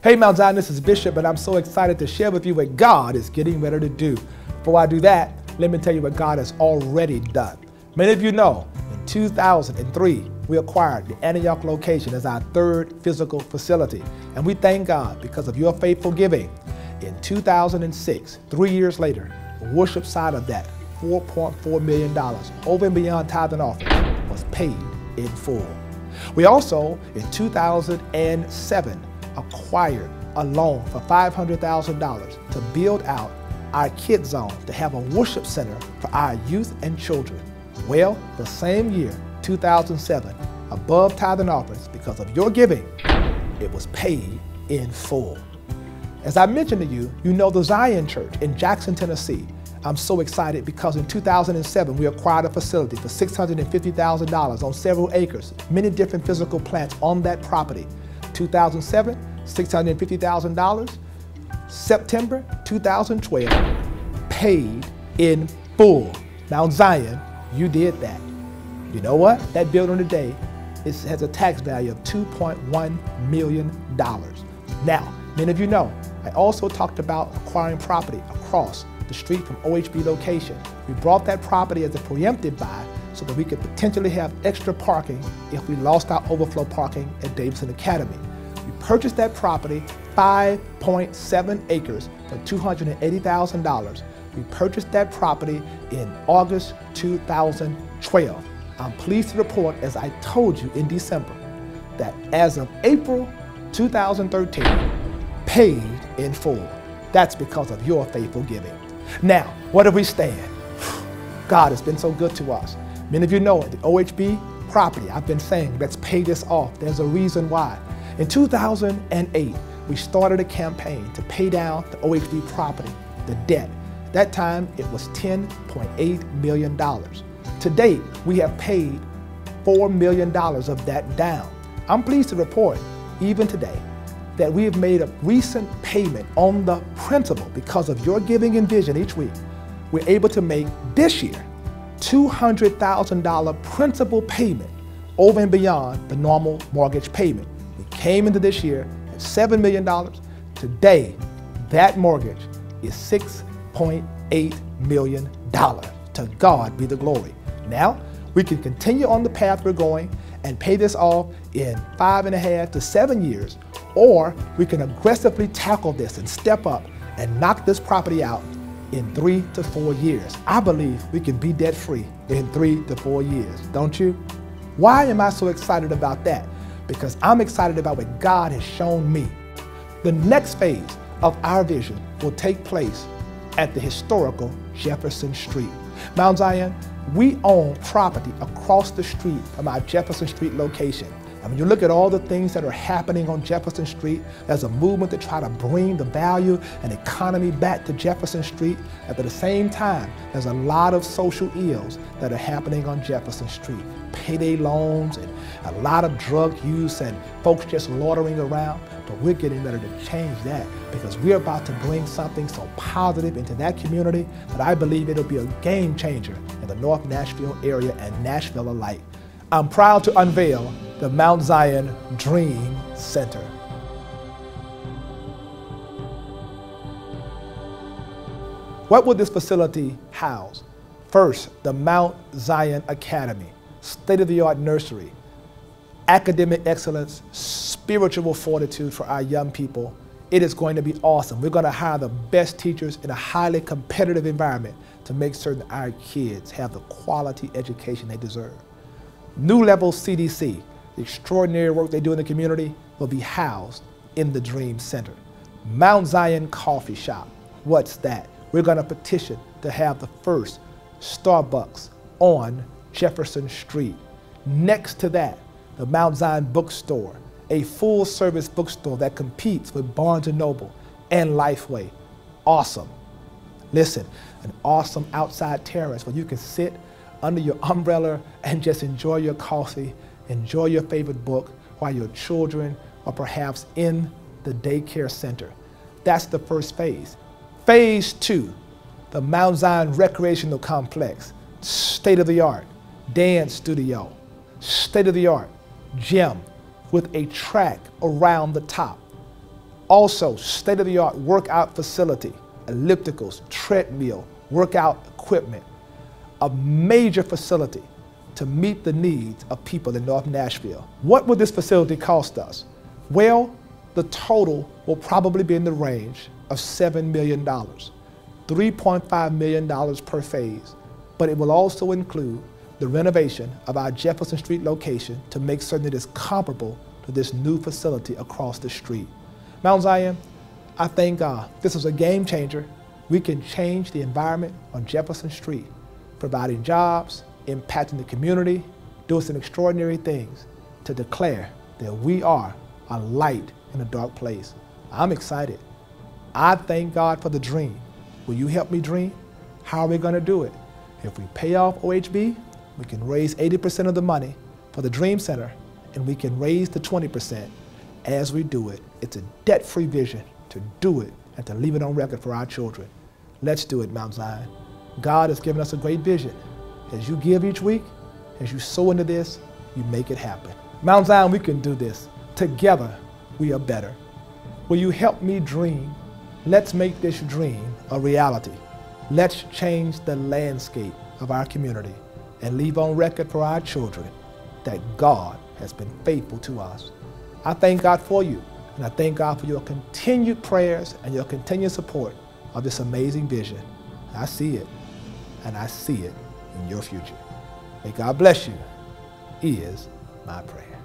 Hey Mount Zion, this is Bishop, and I'm so excited to share with you what God is getting ready to do. Before I do that, let me tell you what God has already done. Many of you know, in 2003, we acquired the Antioch location as our third physical facility. And we thank God because of your faithful giving. In 2006, 3 years later, the worship side of that, $4.4 million, over and beyond tithe and offering, was paid in full. We also, in 2007, acquired a loan for $500,000 to build out our kids zone to have a worship center for our youth and children. Well, the same year, 2007, above tithe and offerings, because of your giving, it was paid in full. As I mentioned to you, you know the Zion Church in Jackson, Tennessee. I'm so excited because in 2007, we acquired a facility for $650,000 on several acres, many different physical plants on that property. 2007, $650,000. September 2012, paid in full. Mount Zion, you did that. You know what? That building today has a tax value of $2.1 million. Now, many of you know, I also talked about acquiring property across the street from OHB location. We brought that property as a preemptive buy so that we could potentially have extra parking if we lost our overflow parking at Davidson Academy. We purchased that property, 5.7 acres, for $280,000. We purchased that property in August 2012. I'm pleased to report, as I told you in December, that as of April 2013, paid in full. That's because of your faithful giving. Now, where do we stand? God has been so good to us. Many of you know the OHB property, I've been saying, let's pay this off. There's a reason why. In 2008, we started a campaign to pay down the OHB property, the debt. At that time, it was $10.8 million. To date, we have paid $4 million of that down. I'm pleased to report, even today, that we have made a recent payment on the principal because of your giving and vision each week. We're able to make this year $200,000 principal payment over and beyond the normal mortgage payment. We came into this year at $7 million. Today, that mortgage is $6.8 million. To God be the glory. Now, we can continue on the path we're going and pay this off in 5.5 to 7 years, or we can aggressively tackle this and step up and knock this property out in 3 to 4 years. I believe we can be debt-free in 3 to 4 years, don't you? Why am I so excited about that? Because I'm excited about what God has shown me. The next phase of our vision will take place at the historical Jefferson Street. Mount Zion, we own property across the street from our Jefferson Street location. And when you look at all the things that are happening on Jefferson Street, there's a movement to try to bring the value and economy back to Jefferson Street. At the same time, there's a lot of social ills that are happening on Jefferson Street. Payday loans and a lot of drug use and folks just loitering around. But we're getting ready to change that because we're about to bring something so positive into that community that I believe it'll be a game changer in the North Nashville area and Nashville alike. I'm proud to unveil the Mount Zion Dream Center. What will this facility house? First, the Mount Zion Academy, state-of-the-art nursery, academic excellence, spiritual fortitude for our young people. It is going to be awesome. We're going to hire the best teachers in a highly competitive environment to make certain our kids have the quality education they deserve. New Level CDC, the extraordinary work they do in the community, will be housed in the Dream Center. Mount Zion Coffee Shop, what's that? We're going to petition to have the first Starbucks on Jefferson Street. Next to that, the Mount Zion Bookstore, a full-service bookstore that competes with Barnes & Noble and Lifeway. Awesome. Listen, an awesome outside terrace where you can sit under your umbrella and just enjoy your coffee, enjoy your favorite book while your children are perhaps in the daycare center. That's the first phase. Phase 2, the Mount Zion Recreational Complex, state-of-the-art dance studio, state-of-the-art gym with a track around the top. Also, state-of-the-art workout facility, ellipticals, treadmill, workout equipment, a major facility to meet the needs of people in North Nashville. What would this facility cost us? Well, the total will probably be in the range of $7 million, $3.5 million per phase, but it will also include the renovation of our Jefferson Street location to make certain it is comparable to this new facility across the street. Mount Zion, I thank God. This is a game changer. We can change the environment on Jefferson Street, providing jobs, impacting the community, doing some extraordinary things to declare that we are a light in a dark place. I'm excited. I thank God for the dream. Will you help me dream? How are we going to do it? If we pay off OHB, we can raise 80% of the money for the Dream Center, and we can raise the 20% as we do it. It's a debt-free vision to do it and to leave it on record for our children. Let's do it, Mount Zion. God has given us a great vision. As you give each week, as you sow into this, you make it happen. Mount Zion, we can do this. Together, we are better. Will you help me dream? Let's make this dream a reality. Let's change the landscape of our community and leave on record for our children that God has been faithful to us. I thank God for you, and I thank God for your continued prayers and your continued support of this amazing vision. I see it, and I see it in your future. May God bless you, is my prayer.